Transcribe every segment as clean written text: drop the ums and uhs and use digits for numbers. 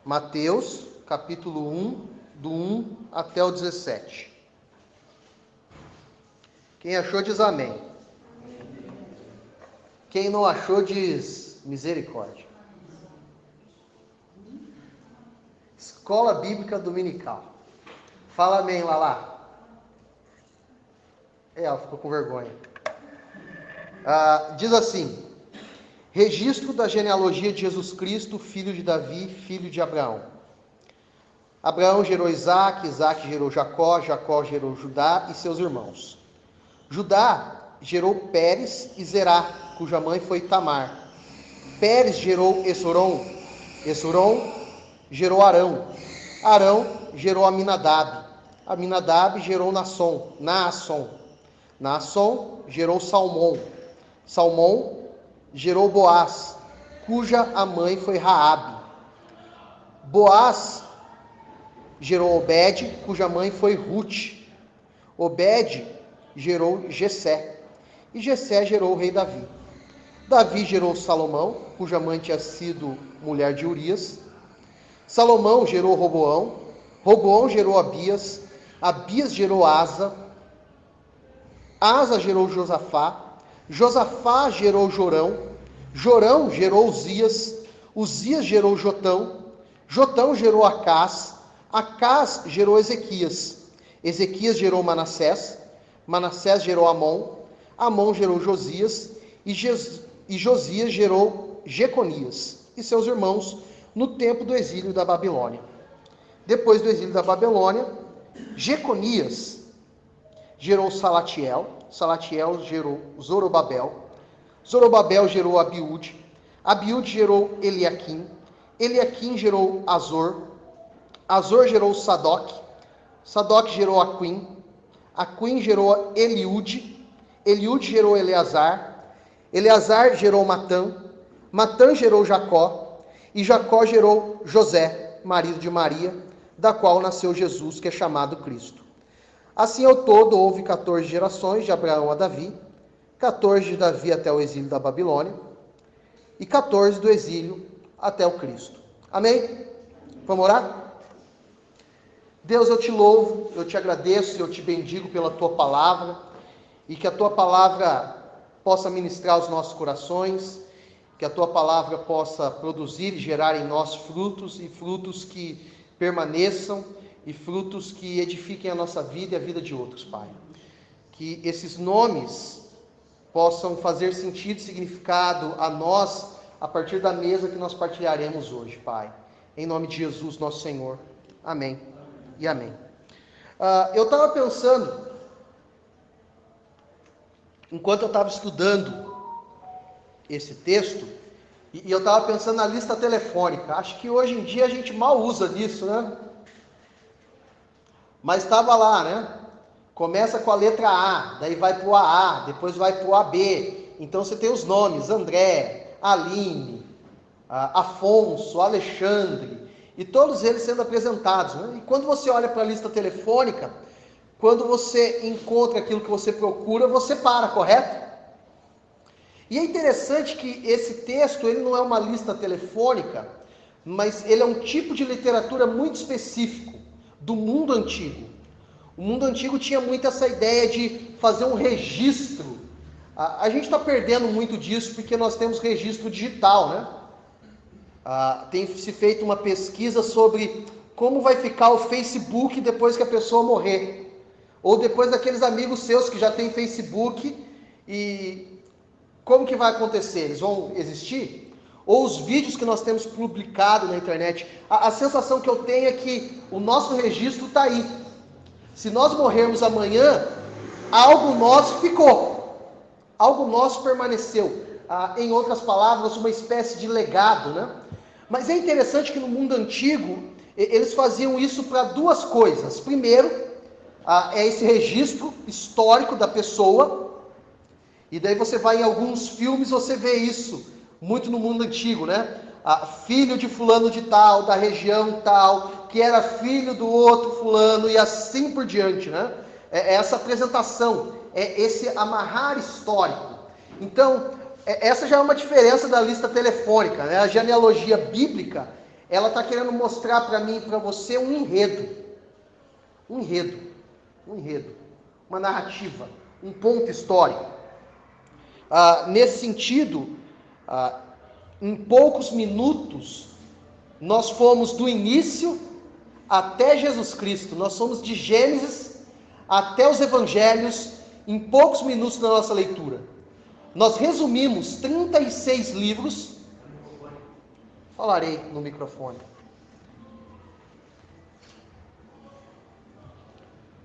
Mateus, capítulo 1, do 1 até o 17. Quem achou diz amém. Quem não achou diz misericórdia. Escola Bíblica Dominical. Fala amém, Lala. Ela ficou com vergonha. Diz assim: registro da genealogia de Jesus Cristo, filho de Davi, filho de Abraão. Abraão gerou Isaac, Isaac gerou Jacó, Jacó gerou Judá e seus irmãos. Judá gerou Pérez e Zerá, cuja mãe foi Tamar. Pérez gerou Esrom, Esrom gerou Arão. Arão gerou Aminadab. Aminadab gerou Naasson. Naasson gerou Salmão. Salmão gerou Boaz, cuja a mãe foi Raabe. Boaz gerou Obed, cuja mãe foi Ruth. Obed gerou Jessé, e Jessé gerou o rei Davi. Davi gerou Salomão, cuja mãe tinha sido mulher de Urias. Salomão gerou Roboão, Roboão gerou Abias, Abias gerou Asa, Asa gerou Josafá, Josafá gerou Jorão, Jorão gerou Uzias, Uzias gerou Jotão, Jotão gerou Acás, Acás gerou Ezequias, Ezequias gerou Manassés, Manassés gerou Amon, Amon gerou Josias, e Josias gerou Jeconias e seus irmãos no tempo do exílio da Babilônia. Depois do exílio da Babilônia, Jeconias gerou Salatiel, Salatiel gerou Zorobabel, Zorobabel gerou Abiúde, Abiúde gerou Eliaquim, Eliaquim gerou Azor, Azor gerou Sadoc, Sadoc gerou Aquim, Aquim gerou Eliúde, Eliúde gerou Eleazar, Eleazar gerou Matã, Matã gerou Jacó, e Jacó gerou José, marido de Maria, da qual nasceu Jesus, que é chamado Cristo. Assim, ao todo, houve 14 gerações de Abraão a Davi, 14 de Davi até o exílio da Babilônia, e 14 do exílio até o Cristo. Amém? Vamos orar? Deus, eu te louvo, eu te agradeço, eu te bendigo pela tua palavra, e que a tua palavra possa ministrar os nossos corações, que a tua palavra possa produzir e gerar em nós frutos, e frutos que permaneçam, e frutos que edifiquem a nossa vida e a vida de outros, Pai. Que esses nomes possam fazer sentido e significado a nós, a partir da mesa que nós partilharemos hoje, Pai. Em nome de Jesus, nosso Senhor. Amém e amém. Eu estava pensando, enquanto eu estava estudando esse texto, e eu estava pensando na lista telefônica. Acho que hoje em dia a gente mal usa disso, né? Mas estava lá, né? Começa com a letra A, daí vai para o AA, depois vai para o AB. Então você tem os nomes: André, Aline, Afonso, Alexandre, e todos eles sendo apresentados, né? E quando você olha para a lista telefônica, quando você encontra aquilo que você procura, você para, correto? E é interessante que esse texto, ele não é uma lista telefônica, mas ele é um tipo de literatura muito específico do mundo antigo. O mundo antigo tinha muito essa ideia de fazer um registro. A gente está perdendo muito disso porque nós temos registro digital, né? Tem se feito uma pesquisa sobre como vai ficar o Facebook depois que a pessoa morrer. Ou depois daqueles amigos seus que já têm Facebook, e como que vai acontecer? Eles vão existir? Ou os vídeos que nós temos publicado na internet? A sensação que eu tenho é que o nosso registro está aí. Se nós morrermos amanhã, algo nosso ficou. Algo nosso permaneceu. Em outras palavras, uma espécie de legado, né? Mas é interessante que no mundo antigo, eles faziam isso para duas coisas. Primeiro, é esse registro histórico da pessoa. E daí você vai em alguns filmes, você vê isso muito no mundo antigo, né? Filho de fulano de tal, da região tal, que era filho do outro fulano, e assim por diante, né? É essa apresentação, é esse amarrar histórico. Então, essa já é uma diferença da lista telefônica, né? A genealogia bíblica, ela está querendo mostrar para mim e para você um enredo. Um enredo. Uma narrativa, um ponto histórico. Nesse sentido, em poucos minutos, nós fomos do início até Jesus Cristo. Nós somos de Gênesis até os Evangelhos em poucos minutos da nossa leitura. Nós resumimos 36 livros. Falarei no microfone.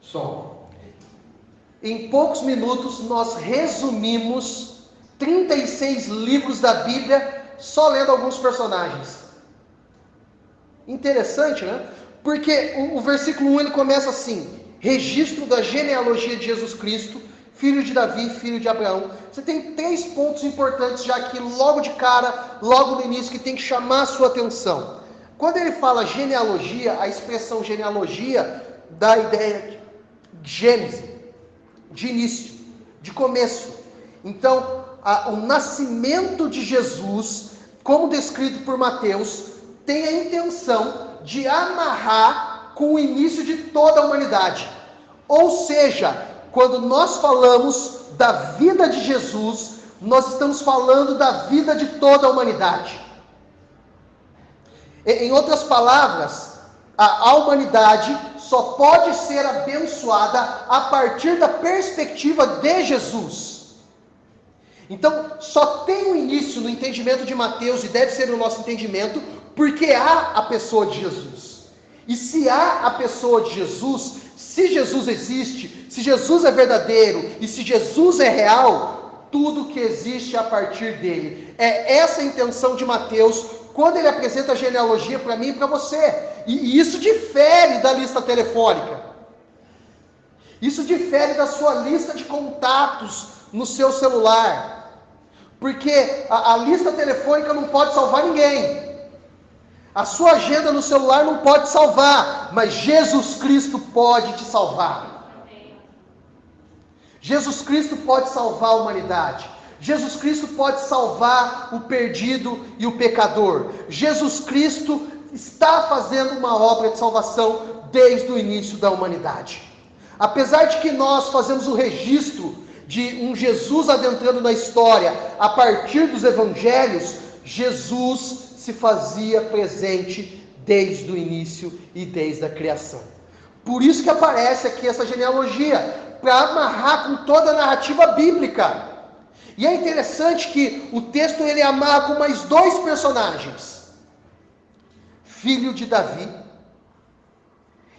Som. Em poucos minutos nós resumimos 36 livros da Bíblia só lendo alguns personagens. Interessante, né? Porque o versículo 1 ele começa assim: registro da genealogia de Jesus Cristo, filho de Davi, filho de Abraão. Você tem 3 pontos importantes já aqui logo de cara, logo no início, que tem que chamar a sua atenção. Quando ele fala genealogia, a expressão genealogia dá a ideia de gênese, de início, de começo. Então, o nascimento de Jesus, como descrito por Mateus, tem a intenção de amarrar com o início de toda a humanidade. Ou seja, quando nós falamos da vida de Jesus, nós estamos falando da vida de toda a humanidade. Em outras palavras, a humanidade só pode ser abençoada a partir da perspectiva de Jesus. Então, só tem um início no entendimento de Mateus, e deve ser o nosso entendimento, porque há a pessoa de Jesus. E se há a pessoa de Jesus, se Jesus existe, se Jesus é verdadeiro, e se Jesus é real, tudo que existe é a partir dele. É essa a intenção de Mateus, quando ele apresenta a genealogia para mim e para você. E isso difere da lista telefônica. Isso difere da sua lista de contatos no seu celular. Porque a lista telefônica não pode salvar ninguém. A sua agenda no celular não pode salvar, mas Jesus Cristo pode te salvar. Jesus Cristo pode salvar a humanidade. Jesus Cristo pode salvar o perdido e o pecador. Jesus Cristo está fazendo uma obra de salvação desde o início da humanidade. Apesar de que nós fazemos o registro de um Jesus adentrando na história a partir dos evangelhos, Jesus se fazia presente desde o início e desde a criação. Por isso que aparece aqui essa genealogia, para amarrar com toda a narrativa bíblica. E é interessante que o texto ele amarra com mais 2 personagens. Filho de Davi.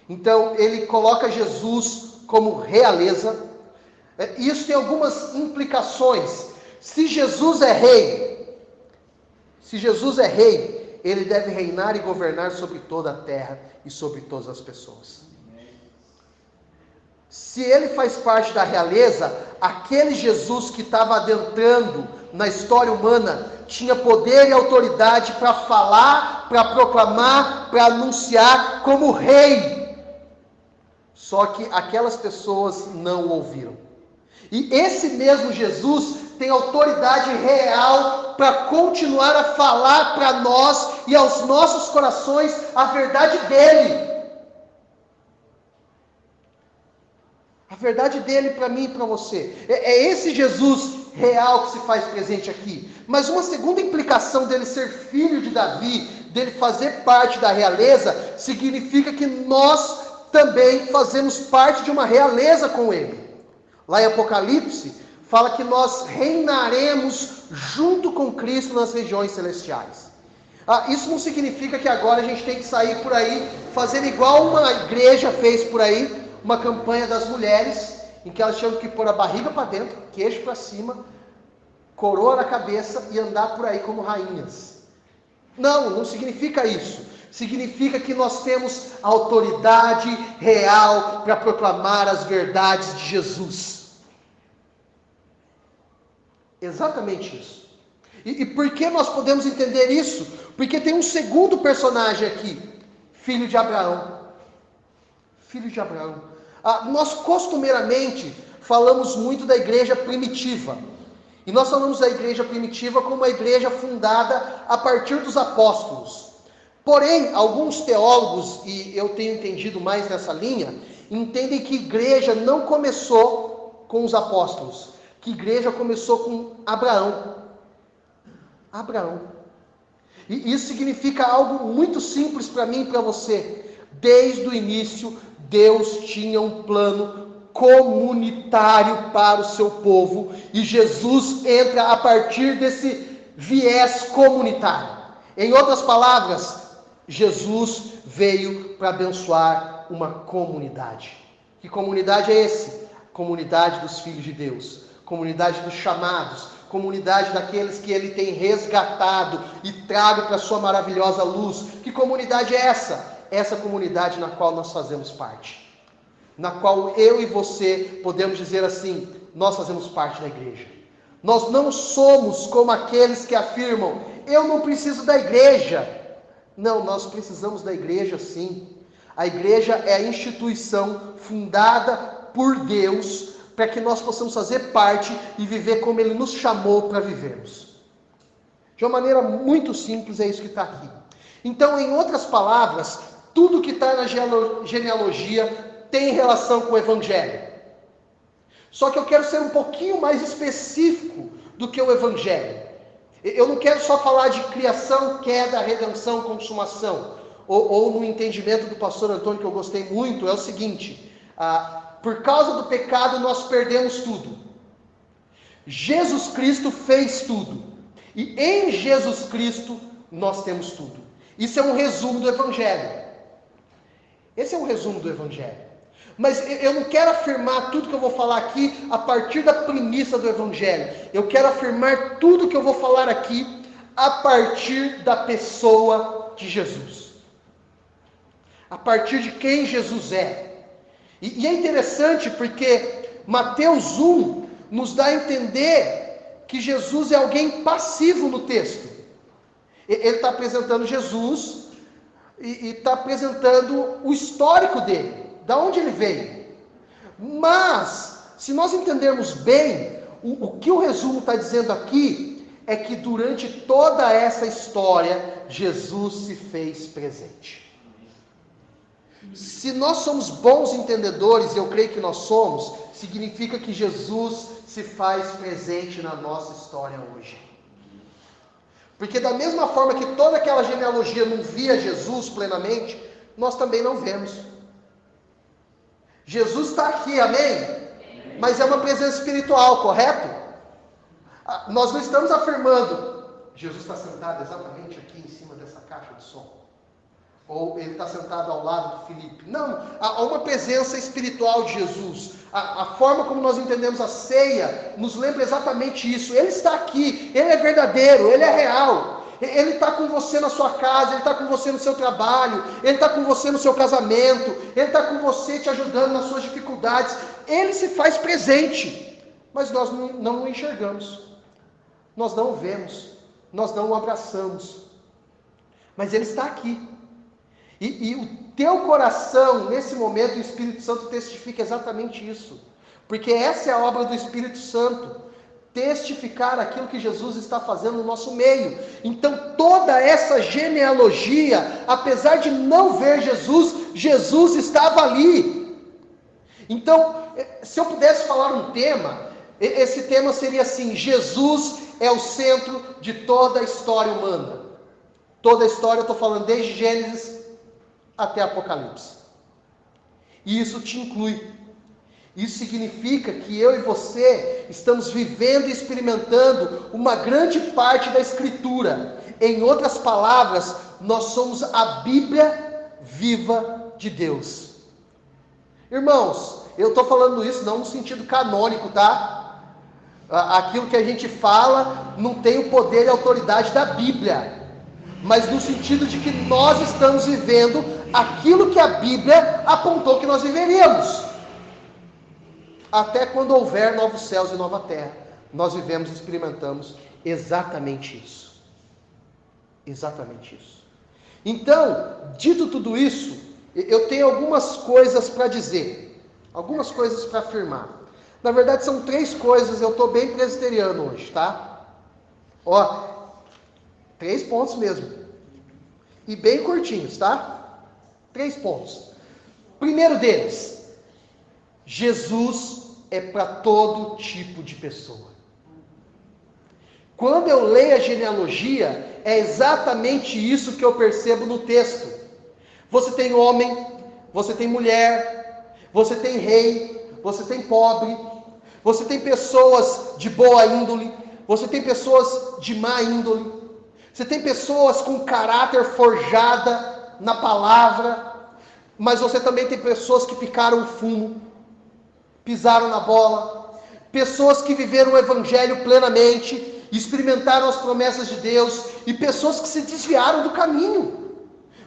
Então ele coloca Jesus como realeza. Isso tem algumas implicações. Se Jesus é rei, ele deve reinar e governar sobre toda a terra e sobre todas as pessoas. Se ele faz parte da realeza, aquele Jesus que estava adentrando na história humana tinha poder e autoridade para falar, para proclamar, para anunciar como rei. Só que aquelas pessoas não o ouviram. E esse mesmo Jesus tem autoridade real para continuar a falar para nós e aos nossos corações a verdade dele. A verdade dele para mim e para você. É esse Jesus real que se faz presente aqui. Mas uma segunda implicação dele ser filho de Davi, dele fazer parte da realeza, significa que nós também fazemos parte de uma realeza com ele. Lá em Apocalipse, fala que nós reinaremos junto com Cristo nas regiões celestiais. Isso não significa que agora a gente tem que sair por aí, fazer igual uma igreja fez por aí, uma campanha das mulheres, em que elas tinham que pôr a barriga para dentro, queixo para cima, coroa na cabeça e andar por aí como rainhas. Não significa isso. Significa que nós temos autoridade real para proclamar as verdades de Jesus. Exatamente isso. E por que nós podemos entender isso? Porque tem um segundo personagem aqui, filho de Abraão. Filho de Abraão. Nós costumeiramente falamos muito da igreja primitiva. E nós falamos da igreja primitiva como uma igreja fundada a partir dos apóstolos. Porém, alguns teólogos, e eu tenho entendido mais nessa linha, entendem que igreja não começou com os apóstolos, que igreja começou com Abraão. Abraão. E isso significa algo muito simples para mim e para você. Desde o início, Deus tinha um plano comunitário para o seu povo, e Jesus entra a partir desse viés comunitário. Em outras palavras, Jesus veio para abençoar uma comunidade. Que comunidade é esse? Comunidade dos filhos de Deus, comunidade dos chamados, comunidade daqueles que Ele tem resgatado e trago para a sua maravilhosa luz. Que comunidade é essa? Essa comunidade na qual nós fazemos parte. Na qual eu e você podemos dizer assim, nós fazemos parte da igreja. Nós não somos como aqueles que afirmam, eu não preciso da igreja. Não, nós precisamos da igreja sim. A igreja é a instituição fundada por Deus para que nós possamos fazer parte e viver como Ele nos chamou para vivermos. De uma maneira muito simples, é isso que está aqui. Então, em outras palavras, tudo que está na genealogia tem relação com o Evangelho. Só que eu quero ser um pouquinho mais específico do que o Evangelho. Eu não quero só falar de criação, queda, redenção, consumação. Ou no entendimento do pastor Antônio, que eu gostei muito, é o seguinte: por causa do pecado nós perdemos tudo. Jesus Cristo fez tudo. E em Jesus Cristo nós temos tudo. Isso é um resumo do Evangelho. Esse é um resumo do Evangelho. Mas eu não quero afirmar tudo que eu vou falar aqui a partir da premissa do Evangelho. Eu quero afirmar tudo que eu vou falar aqui a partir da pessoa de Jesus. A partir de quem Jesus é. E é interessante porque Mateus 1 nos dá a entender que Jesus é alguém passivo no texto. Ele está apresentando Jesus e está apresentando o histórico dele. Da onde ele veio. Mas, se nós entendermos bem, o que o resumo está dizendo aqui é que durante toda essa história, Jesus se fez presente. Se nós somos bons entendedores, e eu creio que nós somos, significa que Jesus se faz presente na nossa história hoje. Porque da mesma forma que toda aquela genealogia não via Jesus plenamente, nós também não vemos. Jesus está aqui, amém? Mas é uma presença espiritual, correto? Nós não estamos afirmando, Jesus está sentado exatamente aqui em cima dessa caixa de som. Ou ele está sentado ao lado do Filipe. Não, há uma presença espiritual de Jesus. A forma como nós entendemos a ceia nos lembra exatamente isso. Ele está aqui, ele é verdadeiro, ele é real. Ele está com você na sua casa, ele está com você no seu trabalho, ele está com você no seu casamento, ele está com você te ajudando nas suas dificuldades. Ele se faz presente, mas nós não o enxergamos, nós não o vemos, nós não o abraçamos, mas ele está aqui. E o teu coração, nesse momento, o Espírito Santo testifica exatamente isso, porque essa é a obra do Espírito Santo. Testificar aquilo que Jesus está fazendo no nosso meio. Então toda essa genealogia, apesar de não ver Jesus, Jesus estava ali. Então, se eu pudesse falar um tema, esse tema seria assim: Jesus é o centro de toda a história humana. Toda a história, eu estou falando desde Gênesis até Apocalipse. E isso te inclui. Isso significa que eu e você estamos vivendo e experimentando uma grande parte da Escritura. Em outras palavras, nós somos a Bíblia viva de Deus. Irmãos, eu estou falando isso não no sentido canônico, tá? Aquilo que a gente fala não tem o poder e a autoridade da Bíblia, mas no sentido de que nós estamos vivendo aquilo que a Bíblia apontou que nós viveríamos. Até quando houver novos céus e nova terra, nós vivemos e experimentamos exatamente isso. Exatamente isso. Então, dito tudo isso, eu tenho algumas coisas para dizer, algumas coisas para afirmar. Na verdade, são 3 coisas, eu estou bem presbiteriano hoje, tá? 3 pontos mesmo. E bem curtinhos, tá? 3 pontos. Primeiro deles, Jesus é para todo tipo de pessoa. Quando eu leio a genealogia, é exatamente isso que eu percebo no texto. Você tem homem, você tem mulher, você tem rei, você tem pobre, você tem pessoas de boa índole, você tem pessoas de má índole, você tem pessoas com caráter forjada na palavra, mas você também tem pessoas que picaram o fumo, pisaram na bola, pessoas que viveram o evangelho plenamente, experimentaram as promessas de Deus, e pessoas que se desviaram do caminho.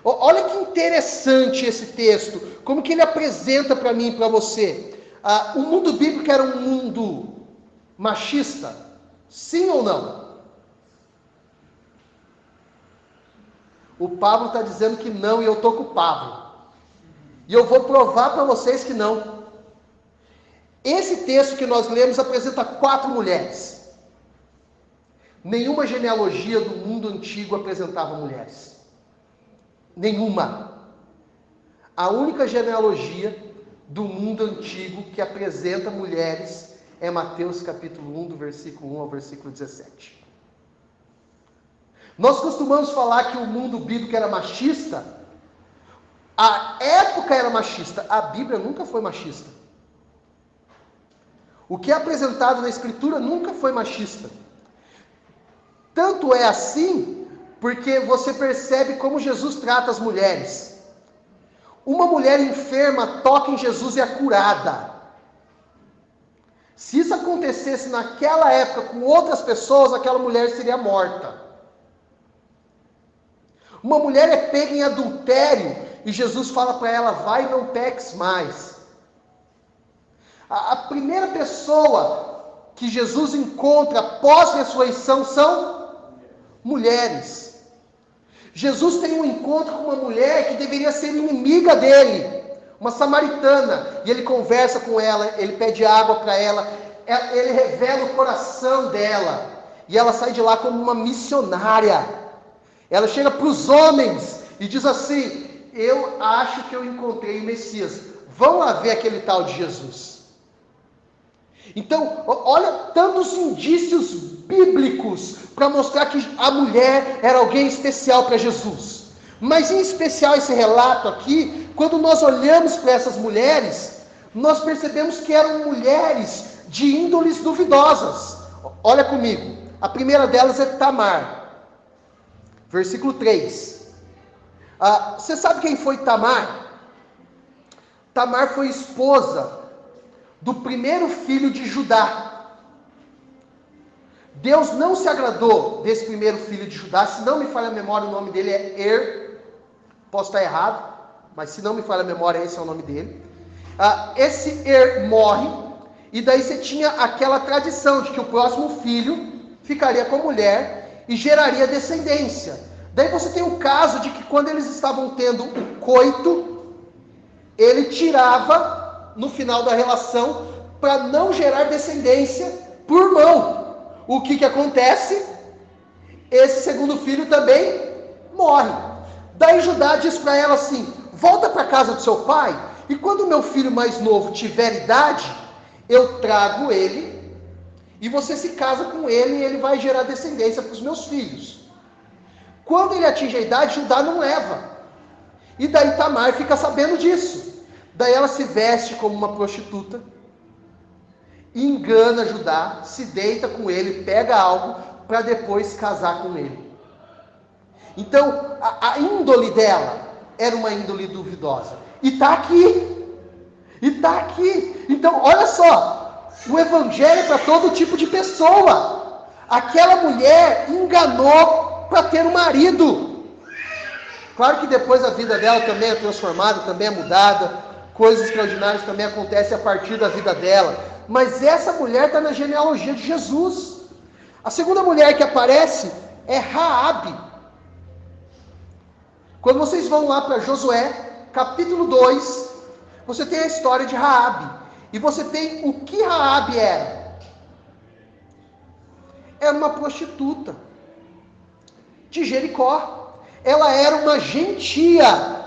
Olha que interessante esse texto, como que ele apresenta para mim e para você. O mundo bíblico era um mundo machista? Sim ou não? O Pablo está dizendo que não, e eu estou com o Pablo. E eu vou provar para vocês que não. Esse texto que nós lemos apresenta 4 mulheres. Nenhuma genealogia do mundo antigo apresentava mulheres. Nenhuma. A única genealogia do mundo antigo que apresenta mulheres é Mateus capítulo 1, do versículo 1 ao versículo 17. Nós costumamos falar que o mundo bíblico era machista. A época era machista, a Bíblia nunca foi machista. O que é apresentado na Escritura nunca foi machista. Tanto é assim, porque você percebe como Jesus trata as mulheres. Uma mulher enferma toca em Jesus e é curada. Se isso acontecesse naquela época com outras pessoas, aquela mulher seria morta. Uma mulher é pega em adultério e Jesus fala para ela: vai e não peques mais. A primeira pessoa que Jesus encontra pós-ressurreição são mulheres. Jesus tem um encontro com uma mulher que deveria ser inimiga dele, uma samaritana, e ele conversa com ela, ele pede água para ela, ele revela o coração dela, e ela sai de lá como uma missionária. Ela chega para os homens e diz assim: eu acho que eu encontrei o Messias, vão lá ver aquele tal de Jesus. Então, olha tantos indícios bíblicos para mostrar que a mulher era alguém especial para Jesus. Mas em especial esse relato aqui, quando nós olhamos para essas mulheres, nós percebemos que eram mulheres de índoles duvidosas. Olha comigo, a primeira delas é Tamar, versículo 3. Você sabe quem foi Tamar? Tamar foi esposa do primeiro filho de Judá. Deus não se agradou desse primeiro filho de Judá. Se não me falha a memória, o nome dele é posso estar errado, mas se não me falha a memória, esse é o nome dele. Esse morre, e daí você tinha aquela tradição de que o próximo filho ficaria com a mulher e geraria descendência. Daí você tem o caso de que quando eles estavam tendo o coito, ele tirava no final da relação para não gerar descendência por mão. O que acontece? Esse segundo filho também morre. Daí Judá diz para ela assim: volta para a casa do seu pai, e quando o meu filho mais novo tiver idade, eu trago ele, e você se casa com ele, e ele vai gerar descendência para os meus filhos. Quando ele atinge a idade, Judá não leva. E daí Tamar fica sabendo disso. Daí ela se veste como uma prostituta, engana Judá, se deita com ele, pega algo para depois casar com ele. Então, a índole dela era uma índole duvidosa. E está aqui. Então, olha só, o evangelho é para todo tipo de pessoa. Aquela mulher enganou para ter um marido. Claro que depois a vida dela também é transformada, também é mudada. Coisas extraordinárias também acontecem a partir da vida dela. Mas essa mulher está na genealogia de Jesus. A segunda mulher que aparece é Raabe. Quando vocês vão lá para Josué, capítulo 2, você tem a história de Raabe. E você tem o que Raabe era. Era uma prostituta de Jericó. Ela era uma gentia.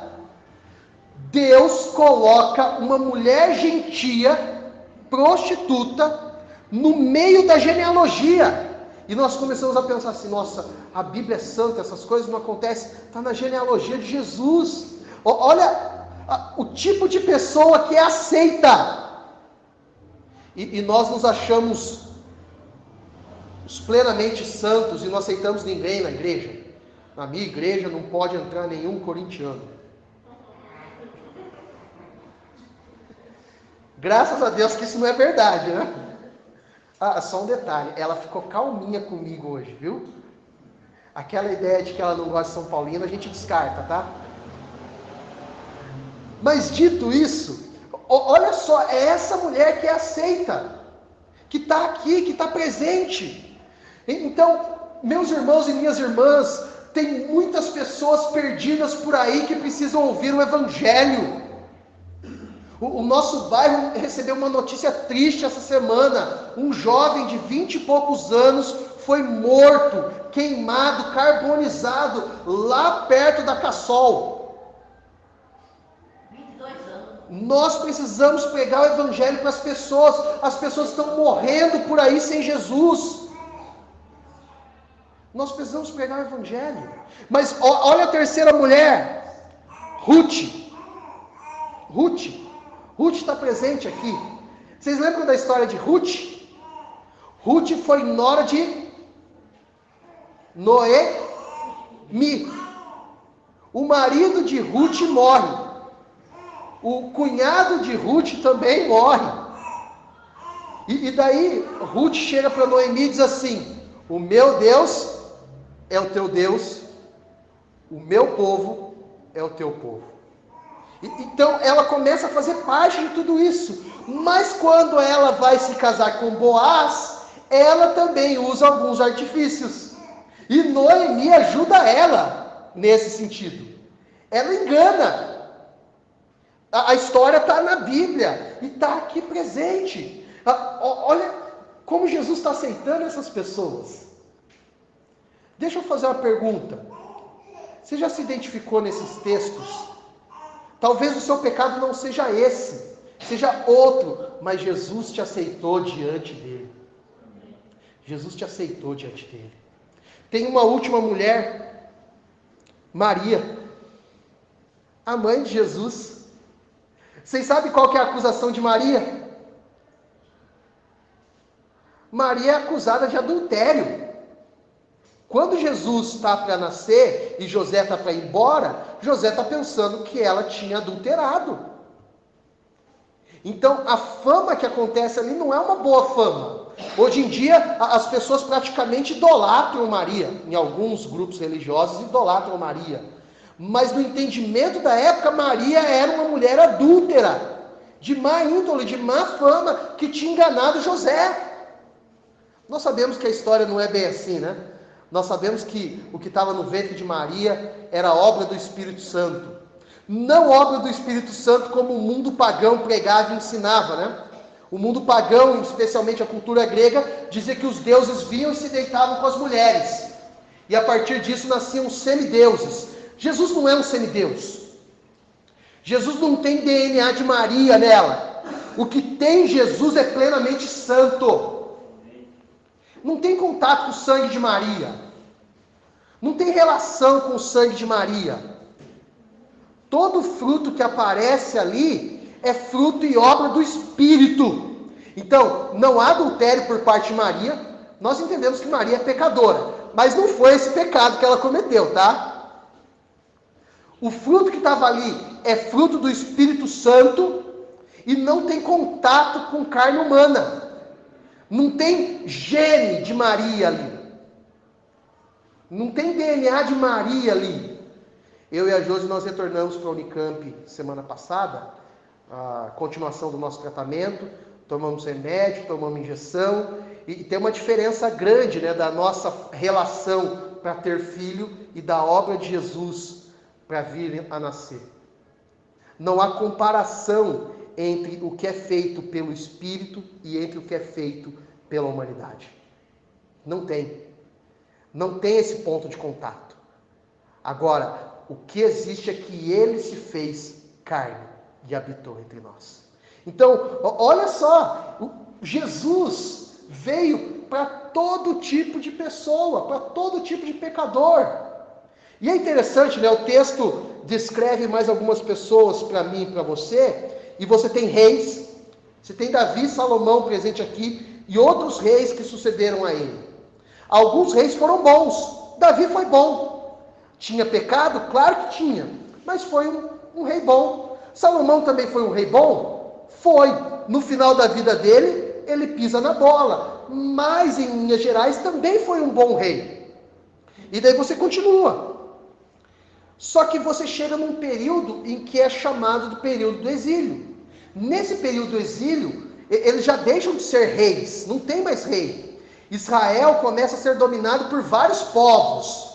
Deus coloca uma mulher gentia, prostituta, no meio da genealogia. E nós começamos a pensar assim, nossa, a Bíblia é santa, essas coisas não acontecem, está na genealogia de Jesus. Olha o tipo de pessoa que é aceita. E nós nos achamos os plenamente santos e não aceitamos ninguém na igreja. Na minha igreja não pode entrar nenhum corintiano. Graças a Deus que isso não é verdade, né? Ah, só um detalhe, ela ficou calminha comigo hoje, viu? Aquela ideia de que ela não gosta de São Paulino, a gente descarta, tá? Mas dito isso, olha só, é essa mulher que é aceita, que está aqui, que está presente. Então, meus irmãos e minhas irmãs, tem muitas pessoas perdidas por aí que precisam ouvir o Evangelho. O nosso bairro recebeu uma notícia triste essa semana. Um jovem de 20 e poucos anos foi morto, queimado, carbonizado, lá perto da Cassol. 22 anos. Nós precisamos pregar o Evangelho para as pessoas estão morrendo por aí sem Jesus. Nós precisamos pregar o Evangelho. Mas olha a terceira mulher, Ruth. Ruth está presente aqui. Vocês lembram da história de Ruth? Ruth foi nora de Noemi. O marido de Ruth morre. O cunhado de Ruth também morre. E daí Ruth chega para Noemi e diz assim: o meu Deus é o teu Deus, o meu povo é o teu povo. Então ela começa a fazer parte de tudo isso. Mas quando ela vai se casar com Boaz, ela também usa alguns artifícios. E Noemi ajuda ela nesse sentido. Ela engana. A história está na Bíblia e está aqui presente. Olha como Jesus está aceitando essas pessoas. Deixa eu fazer uma pergunta. Você já se identificou nesses textos? Talvez o seu pecado não seja esse, seja outro, mas Jesus te aceitou diante dele. Jesus te aceitou diante dele. Tem uma última mulher, Maria, a mãe de Jesus. Vocês sabem qual que é a acusação de Maria? Maria é acusada de adultério. Quando Jesus está para nascer e José está para ir embora, José está pensando que ela tinha adulterado. Então, a fama que acontece ali não é uma boa fama. Hoje em dia, as pessoas praticamente idolatram Maria. Em alguns grupos religiosos, idolatram Maria. Mas no entendimento da época, Maria era uma mulher adúltera, de má índole, de má fama, que tinha enganado José. Nós sabemos que a história não é bem assim, né? Nós sabemos que o que estava no ventre de Maria era obra do Espírito Santo. Não obra do Espírito Santo como o mundo pagão pregava e ensinava, né? O mundo pagão, especialmente a cultura grega, dizia que os deuses vinham e se deitavam com as mulheres. E a partir disso nasciam semideuses. Jesus não é um semideus. Jesus não tem DNA de Maria nela. O que tem em Jesus é plenamente santo. Não tem contato com o sangue de Maria. Não tem relação com o sangue de Maria. Todo fruto que aparece ali é fruto e obra do Espírito. Então, não há adultério por parte de Maria. Nós entendemos que Maria é pecadora. Mas não foi esse pecado que ela cometeu, tá? O fruto que estava ali é fruto do Espírito Santo e não tem contato com carne humana. Não tem gene de Maria ali. Não tem DNA de Maria ali. Eu e a Josi, nós retornamos para a Unicamp semana passada, a continuação do nosso tratamento, tomamos remédio, tomamos injeção, e tem uma diferença grande, né, da nossa relação para ter filho e da obra de Jesus para vir a nascer. Não há comparação entre o que é feito pelo Espírito e entre o que é feito pela humanidade. Não tem. Não tem esse ponto de contato. Agora, o que existe é que ele se fez carne e habitou entre nós. Então, olha só, Jesus veio para todo tipo de pessoa, para todo tipo de pecador. E é interessante, né? O texto descreve mais algumas pessoas para mim e para você, e você tem reis, você tem Davi e Salomão presente aqui, e outros reis que sucederam a ele. Alguns reis foram bons, Davi foi bom. Tinha pecado? Claro que tinha, mas foi um rei bom. Salomão também foi um rei bom? Foi. No final da vida dele, ele pisa na bola, mas em linhas gerais também foi um bom rei. E daí você continua. Só que você chega num período em que é chamado do período do exílio. Nesse período do exílio, eles já deixam de ser reis, não tem mais rei. Israel começa a ser dominado por vários povos.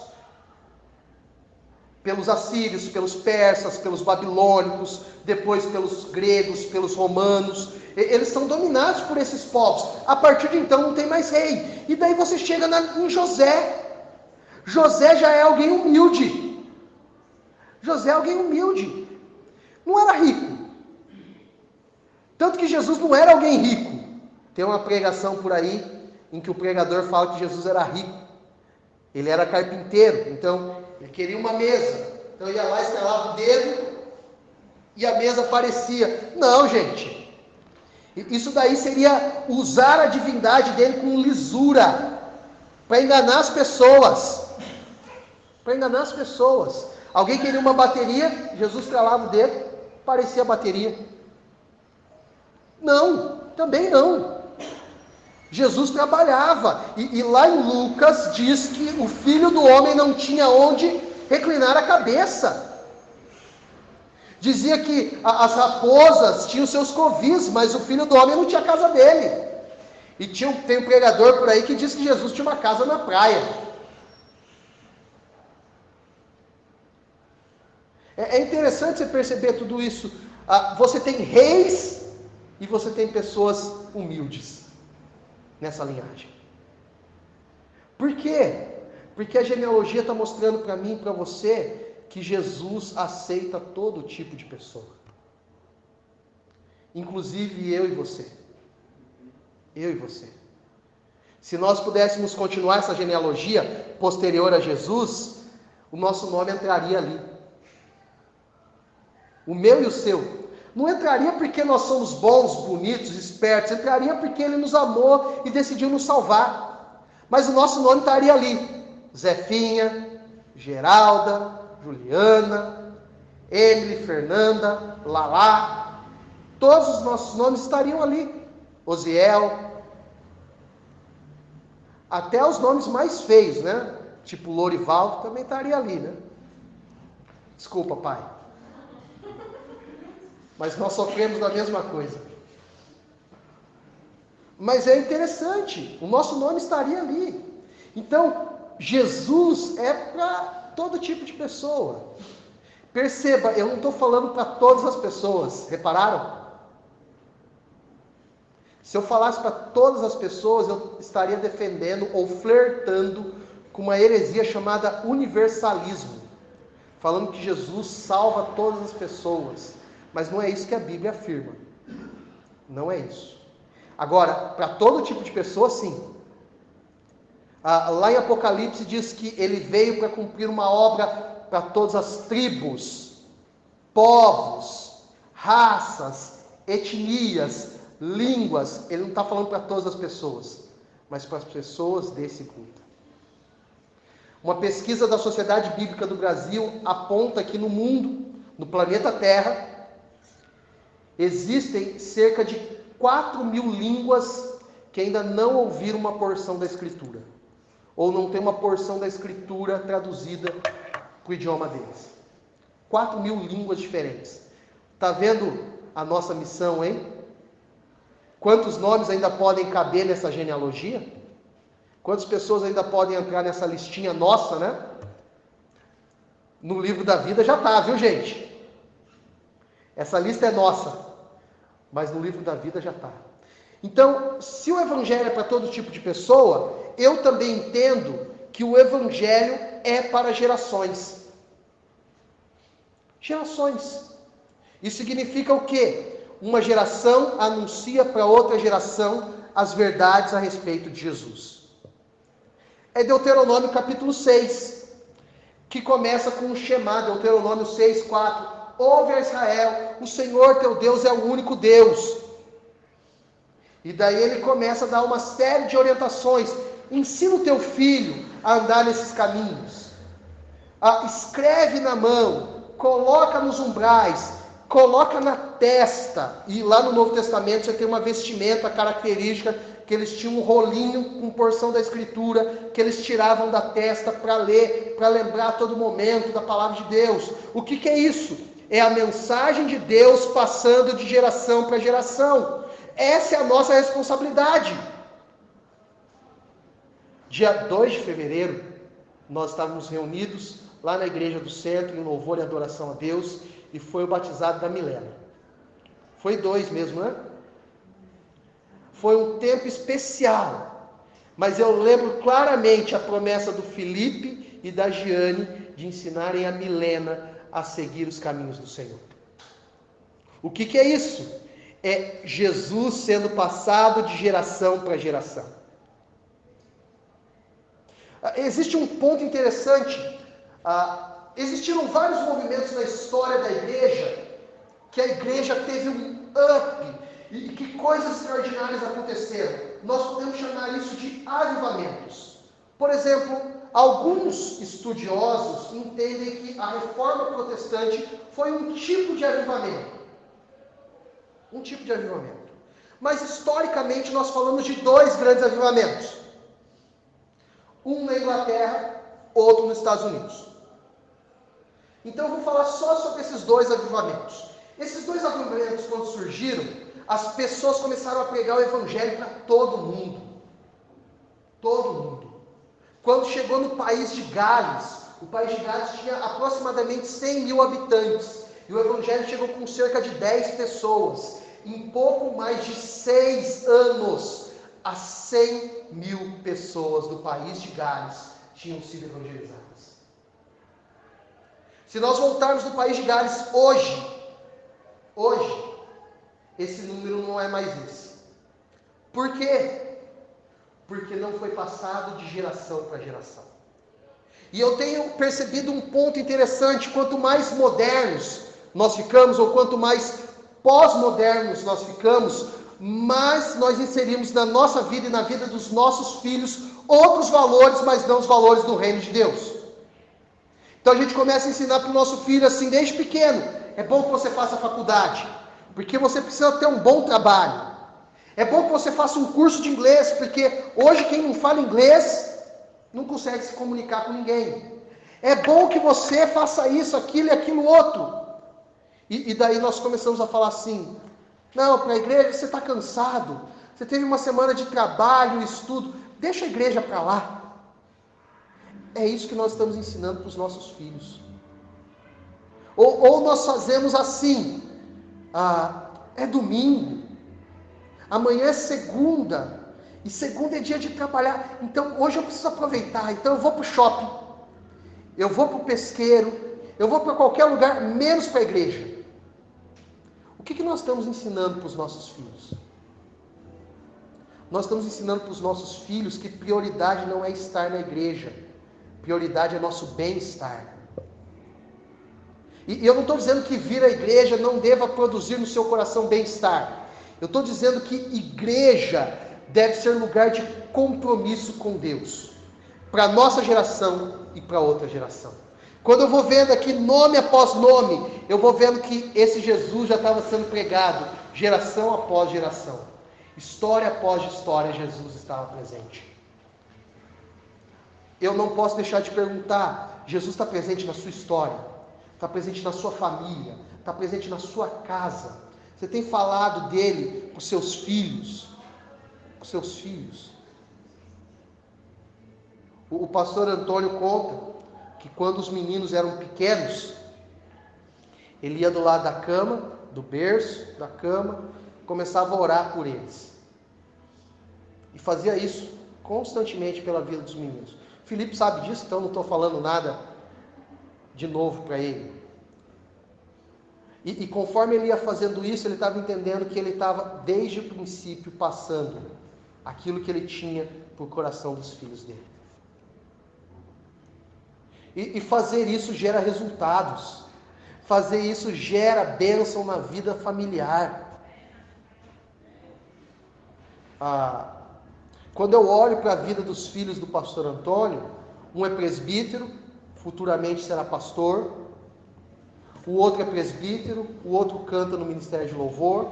Pelos assírios, pelos persas, pelos babilônicos, depois pelos gregos, pelos romanos. Eles são dominados por esses povos. A partir de então não tem mais rei. E daí você chega em José. José já é alguém humilde. José é alguém humilde. Não era rico. Tanto que Jesus não era alguém rico. Tem uma pregação por aí em que o pregador fala que Jesus era rico. Ele era carpinteiro, então ele queria uma mesa. Então ia lá, estalava o dedo e a mesa aparecia. Não, gente. Isso daí seria usar a divindade dele com lisura para enganar as pessoas. Para enganar as pessoas. Alguém queria uma bateria, Jesus estralava o dedo, parecia a bateria. Não, também não. Jesus trabalhava, e lá em Lucas diz que o Filho do Homem não tinha onde reclinar a cabeça. Dizia que as raposas tinham seus covis, mas o Filho do Homem não tinha a casa dele. E tem um pregador por aí que diz que Jesus tinha uma casa na praia. É interessante você perceber tudo isso. Você tem reis e você tem pessoas humildes nessa linhagem. Por quê? Porque a genealogia está mostrando para mim e para você que Jesus aceita todo tipo de pessoa. Inclusive eu e você. Eu e você. Se nós pudéssemos continuar essa genealogia posterior a Jesus, o nosso nome entraria ali. O meu e o seu. Não entraria porque nós somos bons, bonitos, espertos. Entraria porque Ele nos amou e decidiu nos salvar. Mas o nosso nome estaria ali. Zefinha, Geralda, Juliana, Emily, Fernanda, Lalá. Todos os nossos nomes estariam ali. Osiel. Até os nomes mais feios, né? Tipo Lorivaldo também estaria ali, né? Desculpa, pai. Mas nós sofremos da mesma coisa. Mas é interessante, o nosso nome estaria ali. Então, Jesus é para todo tipo de pessoa. Perceba, eu não estou falando para todas as pessoas, repararam? Se eu falasse para todas as pessoas, eu estaria defendendo ou flertando com uma heresia chamada universalismo. Falando que Jesus salva todas as pessoas. Mas não é isso que a Bíblia afirma. Não é isso. Agora, para todo tipo de pessoa, sim. Lá em Apocalipse diz que ele veio para cumprir uma obra para todas as tribos, povos, raças, etnias, línguas. Ele não está falando para todas as pessoas, mas para as pessoas desse culto. Uma pesquisa da Sociedade Bíblica do Brasil aponta que no mundo, no planeta Terra, existem cerca de 4.000 línguas que ainda não ouviram uma porção da Escritura. Ou não tem uma porção da Escritura traduzida para o idioma deles. 4.000 línguas diferentes. Está vendo a nossa missão, hein? Quantos nomes ainda podem caber nessa genealogia? Quantas pessoas ainda podem entrar nessa listinha nossa, né? No livro da vida já está, viu, gente? Essa lista é nossa. Mas no livro da vida já está. Então, se o Evangelho é para todo tipo de pessoa, eu também entendo que o Evangelho é para gerações. Gerações. Isso significa o quê? Uma geração anuncia para outra geração as verdades a respeito de Jesus. É Deuteronômio capítulo 6, que começa com um Shema, Deuteronômio 6, 4. Ouve a Israel, o Senhor teu Deus é o único Deus. E daí ele começa a dar uma série de orientações. Ensina o teu filho a andar nesses caminhos. Escreve na mão, coloca nos umbrais, coloca na testa. E lá no Novo Testamento você tem uma vestimenta característica, que eles tinham um rolinho com porção da Escritura, que eles tiravam da testa para ler, para lembrar a todo momento da palavra de Deus. O que é isso? É a mensagem de Deus passando de geração para geração. Essa é a nossa responsabilidade. Dia 2 de fevereiro, nós estávamos reunidos lá na igreja do centro, em louvor e adoração a Deus, e foi o batizado da Milena. Foi 2 mesmo, né? Foi um tempo especial, mas eu lembro claramente a promessa do Felipe e da Giane de ensinarem a Milena a seguir os caminhos do Senhor. O que é isso? É Jesus sendo passado de geração para geração. Existe um ponto interessante. Existiram vários movimentos na história da igreja, que a igreja teve um up, e que coisas extraordinárias aconteceram. Nós podemos chamar isso de avivamentos. Por exemplo, alguns estudiosos entendem que a reforma protestante foi um tipo de avivamento. Um tipo de avivamento. Mas historicamente nós falamos de 2 grandes avivamentos. Um na Inglaterra, outro nos Estados Unidos. Então eu vou falar só sobre esses 2 avivamentos. Esses 2 avivamentos, quando surgiram, as pessoas começaram a pregar o evangelho para todo mundo. Todo mundo. Quando chegou no país de Gales, o país de Gales tinha aproximadamente 100 mil habitantes. E o evangelho chegou com cerca de 10 pessoas. Em pouco mais de 6 anos, as 100 mil pessoas do país de Gales tinham sido evangelizadas. Se nós voltarmos no país de Gales hoje, esse número não é mais esse. Por quê? Porque não foi passado de geração para geração. E eu tenho percebido um ponto interessante: quanto mais modernos nós ficamos, ou quanto mais pós-modernos nós ficamos, mais nós inserimos na nossa vida e na vida dos nossos filhos outros valores, mas não os valores do reino de Deus. Então a gente começa a ensinar para o nosso filho assim desde pequeno: é bom que você faça faculdade, porque você precisa ter um bom trabalho. É bom que você faça um curso de inglês, porque hoje quem não fala inglês não consegue se comunicar com ninguém. É bom que você faça isso, aquilo e aquilo outro. E daí nós começamos a falar assim: não, para a igreja você está cansado, você teve uma semana de trabalho, estudo, deixa a igreja para lá. É isso que nós estamos ensinando para os nossos filhos. Ou nós fazemos assim: é domingo, amanhã é segunda, e segunda é dia de trabalhar, então hoje eu preciso aproveitar, então eu vou para o shopping, eu vou para o pesqueiro, eu vou para qualquer lugar, menos para a igreja. O que nós estamos ensinando para os nossos filhos? Nós estamos ensinando para os nossos filhos que prioridade não é estar na igreja, prioridade é nosso bem-estar. E eu não estou dizendo que vir à igreja não deva produzir no seu coração bem-estar. Eu estou dizendo que igreja deve ser lugar de compromisso com Deus, para a nossa geração e para outra geração. Quando eu vou vendo aqui nome após nome, eu vou vendo que esse Jesus já estava sendo pregado geração após geração. História após história, Jesus estava presente. Eu não posso deixar de perguntar: Jesus está presente na sua história? Está presente na sua família? Está presente na sua casa? Você tem falado dele com seus filhos? Com seus filhos? O pastor Antônio conta que quando os meninos eram pequenos, ele ia do lado da cama, do berço, da cama, começava a orar por eles. E fazia isso constantemente pela vida dos meninos. Felipe sabe disso, então não estou falando nada de novo para ele. E conforme ele ia fazendo isso, ele estava entendendo que ele estava, desde o princípio, passando aquilo que ele tinha para o coração dos filhos dele. E fazer isso gera resultados. Fazer isso gera bênção na vida familiar. Quando eu olho para a vida dos filhos do pastor Antônio, um é presbítero, futuramente será pastor. O outro é presbítero, o outro canta no Ministério de Louvor.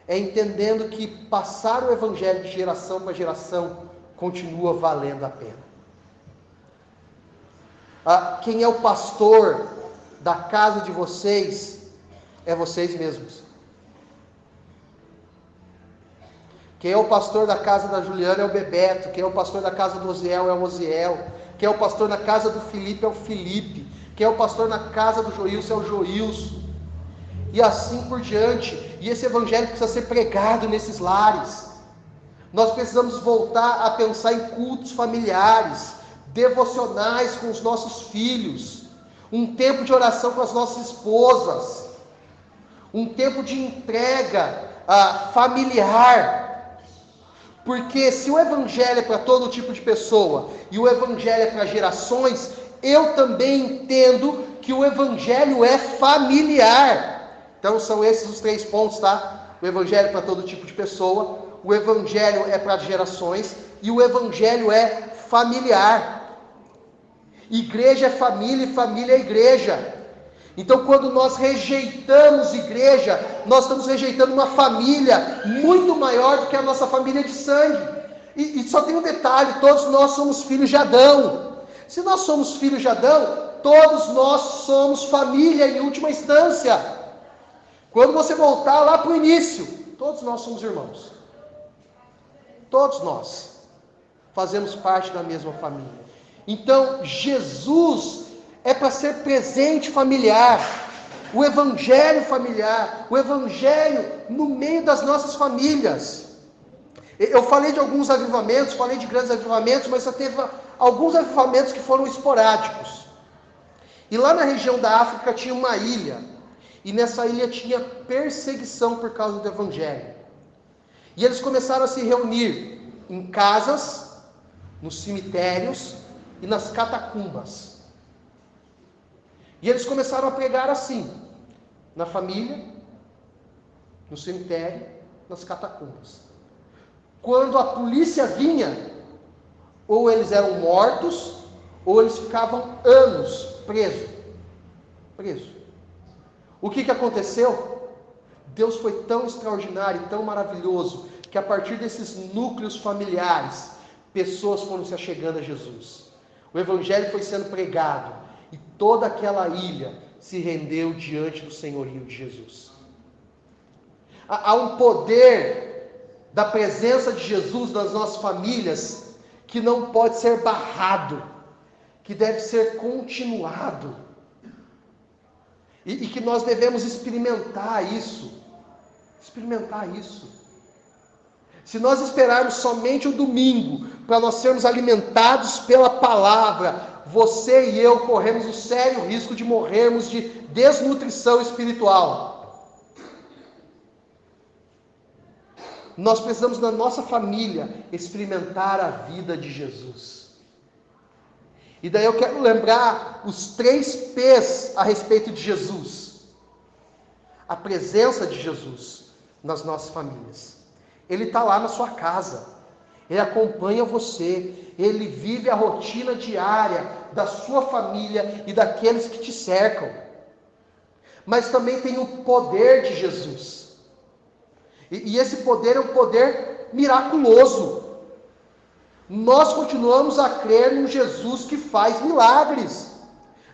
É entendendo que passar o evangelho de geração para geração continua valendo a pena. Quem é o pastor da casa de vocês é vocês mesmos. Quem é o pastor da casa da Juliana é o Bebeto. Quem é o pastor da casa do Oziel é o Oziel. Quem é o pastor na casa do Felipe é o Felipe. Quem é o pastor na casa do Joilson é o Joilson. E assim por diante. E esse evangelho precisa ser pregado nesses lares. Nós precisamos voltar a pensar em cultos familiares, devocionais com os nossos filhos, um tempo de oração com as nossas esposas, um tempo de entrega familiar. Porque se o evangelho é para todo tipo de pessoa e o evangelho é para gerações, eu também entendo que o evangelho é familiar. Então são esses os 3 pontos, tá? O evangelho é para todo tipo de pessoa, o evangelho é para gerações e o evangelho é familiar. Igreja é família e família é igreja. Então quando nós rejeitamos igreja, nós estamos rejeitando uma família muito maior do que a nossa família de sangue. E só tem um detalhe, todos nós somos filhos de Adão. Se nós somos filhos de Adão, todos nós somos família em última instância. Quando você voltar lá para o início, todos nós somos irmãos. Todos nós fazemos parte da mesma família. Então, Jesus é para ser presente familiar, o evangelho familiar, o evangelho no meio das nossas famílias. Eu falei de alguns avivamentos, falei de grandes avivamentos, mas só teve alguns avivamentos que foram esporádicos. E lá na região da África tinha uma ilha, e nessa ilha tinha perseguição por causa do evangelho. E eles começaram a se reunir em casas, nos cemitérios e nas catacumbas. E eles começaram a pregar assim, na família, no cemitério, nas catacumbas. Quando a polícia vinha, ou eles eram mortos, ou eles ficavam anos presos. O que aconteceu? Deus foi tão extraordinário, tão maravilhoso, que a partir desses núcleos familiares, pessoas foram se achegando a Jesus. O evangelho foi sendo pregado, e toda aquela ilha se rendeu diante do senhorio de Jesus. Há um poder da presença de Jesus nas nossas famílias que não pode ser barrado, que deve ser continuado. E que nós devemos experimentar isso. Se nós esperarmos somente o domingo para nós sermos alimentados pela palavra, você e eu corremos o sério risco de morrermos de desnutrição espiritual. Nós precisamos na nossa família experimentar a vida de Jesus. E daí eu quero lembrar os 3 P's a respeito de Jesus. A presença de Jesus nas nossas famílias. Ele está lá na sua casa. Ele acompanha você. Ele vive a rotina diária da sua família e daqueles que te cercam. Mas também tem o poder de Jesus. E esse poder é um poder miraculoso. Nós continuamos a crer num Jesus que faz milagres,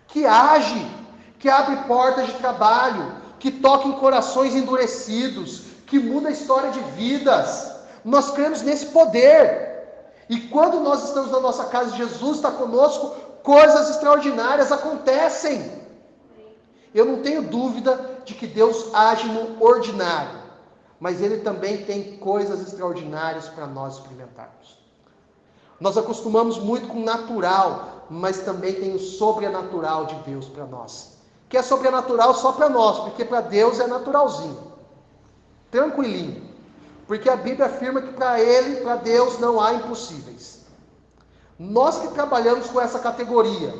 que age, que abre portas de trabalho, que toca em corações endurecidos, que muda a história de vidas. Nós cremos nesse poder. E quando nós estamos na nossa casa, Jesus está conosco, coisas extraordinárias acontecem. Eu não tenho dúvida de que Deus age no ordinário, mas Ele também tem coisas extraordinárias para nós experimentarmos. Nós acostumamos muito com o natural, mas também tem o sobrenatural de Deus para nós. que é sobrenatural só para nós, porque para Deus é naturalzinho, tranquilinho. Porque a Bíblia afirma que para Ele, para Deus, não há impossíveis. Nós que trabalhamos com essa categoria,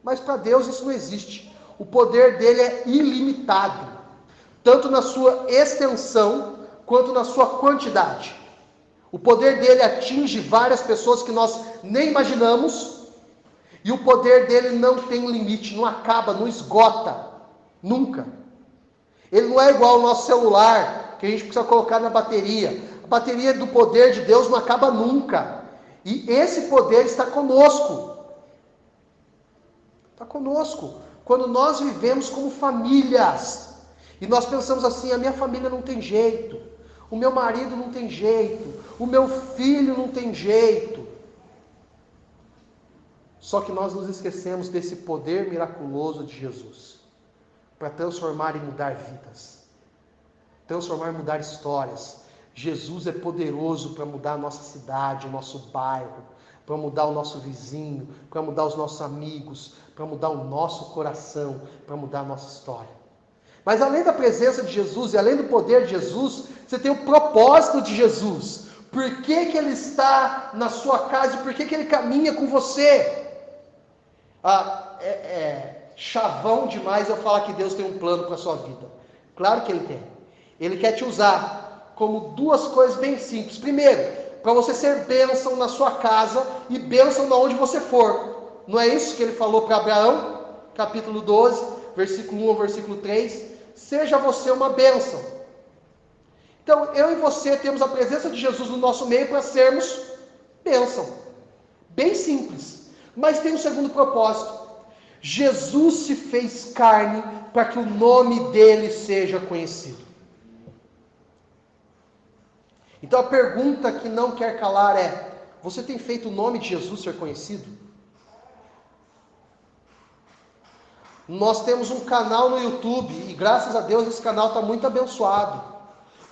mas para Deus isso não existe. O poder dele é ilimitado, tanto na sua extensão, quanto na sua quantidade. O poder dele atinge várias pessoas que nós nem imaginamos, e o poder dele não tem limite, não acaba, não esgota, nunca. Ele não é igual ao nosso celular, que a gente precisa colocar na bateria. A bateria do poder de Deus não acaba nunca. E esse poder está conosco. Está conosco. Quando nós vivemos como famílias, e nós pensamos assim, a minha família não tem jeito, o meu marido não tem jeito, o meu filho não tem jeito. Só que nós nos esquecemos desse poder miraculoso de Jesus, para transformar e mudar vidas, transformar e mudar histórias. Jesus é poderoso para mudar a nossa cidade, o nosso bairro, para mudar o nosso vizinho, para mudar os nossos amigos, para mudar o nosso coração, para mudar a nossa história. Mas além da presença de Jesus e além do poder de Jesus, você tem o propósito de Jesus. Por que que Ele está na sua casa e por que que Ele caminha com você? Chavão demais eu falar que Deus tem um plano para a sua vida. Claro que Ele tem. Ele quer te usar como duas coisas bem simples. Primeiro, para você ser bênção na sua casa e bênção na onde você for. Não é isso que Ele falou para Abraão? Capítulo 12, versículo 1 ao versículo 3. Seja você uma bênção. Então, eu e você temos a presença de Jesus no nosso meio para sermos bênção. Bem simples. Mas tem um segundo propósito. Jesus se fez carne para que o nome dele seja conhecido. Então a pergunta que não quer calar é: você tem feito o nome de Jesus ser conhecido? Nós temos um canal no YouTube e graças a Deus esse canal está muito abençoado.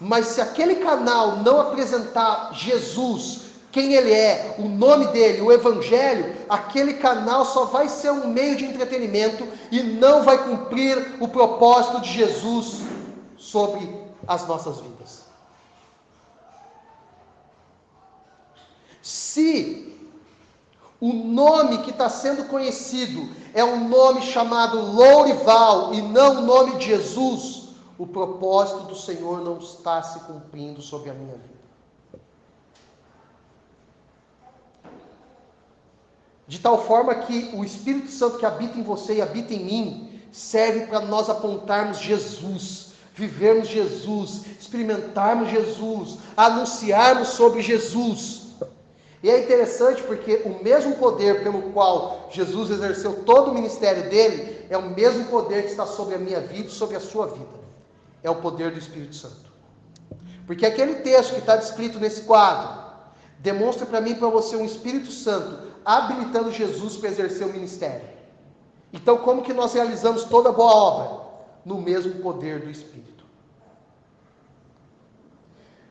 Mas se aquele canal não apresentar Jesus, quem Ele é, o nome dele, o Evangelho, aquele canal só vai ser um meio de entretenimento e não vai cumprir o propósito de Jesus sobre as nossas vidas. Se o nome que está sendo conhecido é um nome chamado Lourival e não o nome de Jesus, o propósito do Senhor não está se cumprindo sobre a minha vida. De tal forma que o Espírito Santo que habita em você e habita em mim, serve para nós apontarmos Jesus, vivermos Jesus, experimentarmos Jesus, anunciarmos sobre Jesus. E é interessante porque o mesmo poder pelo qual Jesus exerceu todo o ministério dele, é o mesmo poder que está sobre a minha vida e sobre a sua vida. É o poder do Espírito Santo. Porque aquele texto que está descrito nesse quadro, demonstra para mim e para você um Espírito Santo habilitando Jesus para exercer o ministério. Então como que nós realizamos toda boa obra? No mesmo poder do Espírito.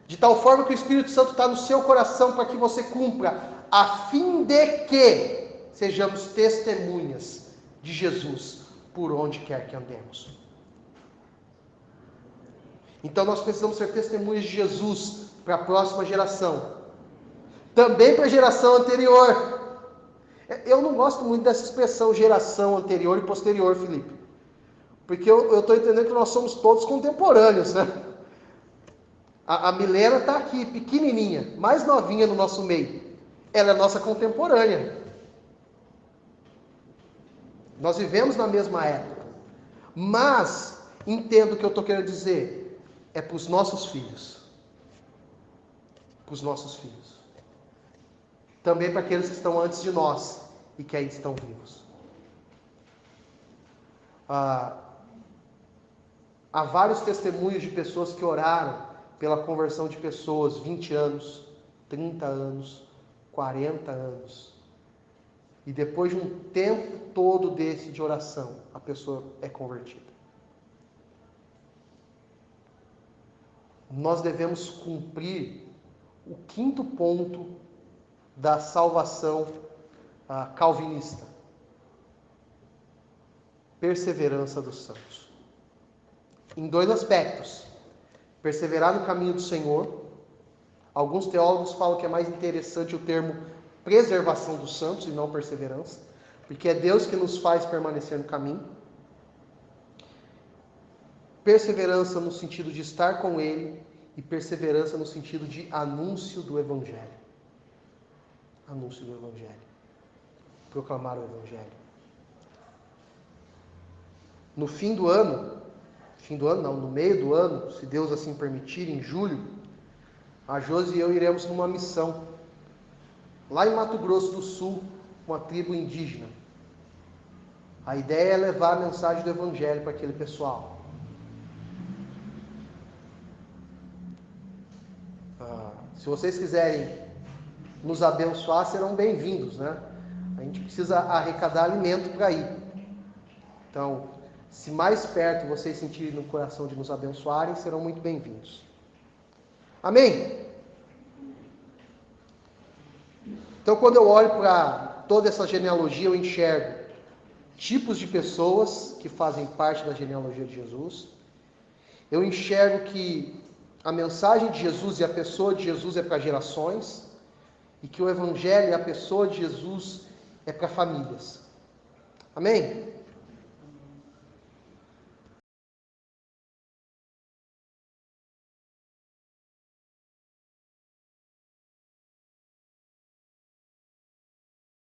De tal forma que o Espírito Santo está no seu coração para que você cumpra, a fim de que sejamos testemunhas de Jesus por onde quer que andemos. Então nós precisamos ser testemunhas de Jesus para a próxima geração. Também para a geração anterior. Eu não gosto muito dessa expressão geração anterior e posterior, Felipe. Porque eu estou entendendo que nós somos todos contemporâneos, né? A Milena está aqui, pequenininha, mais novinha no nosso meio. Ela é nossa contemporânea. Nós vivemos na mesma época. Mas, entendo o que eu estou querendo dizer. É para os nossos filhos. Para os nossos filhos. Também para aqueles que estão antes de nós e que ainda estão vivos. Há vários testemunhos de pessoas que oraram pela conversão de pessoas, 20 anos, 30 anos, 40 anos. E depois de um tempo todo desse de oração, a pessoa é convertida. Nós devemos cumprir o quinto ponto da salvação calvinista. perseverança dos santos. Em dois aspectos. Perseverar no caminho do Senhor. Alguns teólogos falam que é mais interessante o termo preservação dos santos e não perseverança, porque é Deus que nos faz permanecer no caminho. Perseverança no sentido de estar com Ele e perseverança no sentido de anúncio do Evangelho. Anúncio do Evangelho. Proclamar o Evangelho. No no meio do ano, se Deus assim permitir, em julho, a Josi e eu iremos numa missão, lá em Mato Grosso do Sul, uma tribo indígena. A ideia é levar a mensagem do Evangelho para aquele pessoal. Se vocês quiserem nos abençoar, serão bem-vindos, né? A gente precisa arrecadar alimento para ir. Então, se mais perto vocês sentirem no coração de nos abençoarem, serão muito bem-vindos. Amém? Então, quando eu olho para toda essa genealogia, eu enxergo tipos de pessoas que fazem parte da genealogia de Jesus. Eu enxergo que a mensagem de Jesus e a pessoa de Jesus é para gerações, e que o Evangelho e a pessoa de Jesus é para famílias. Amém?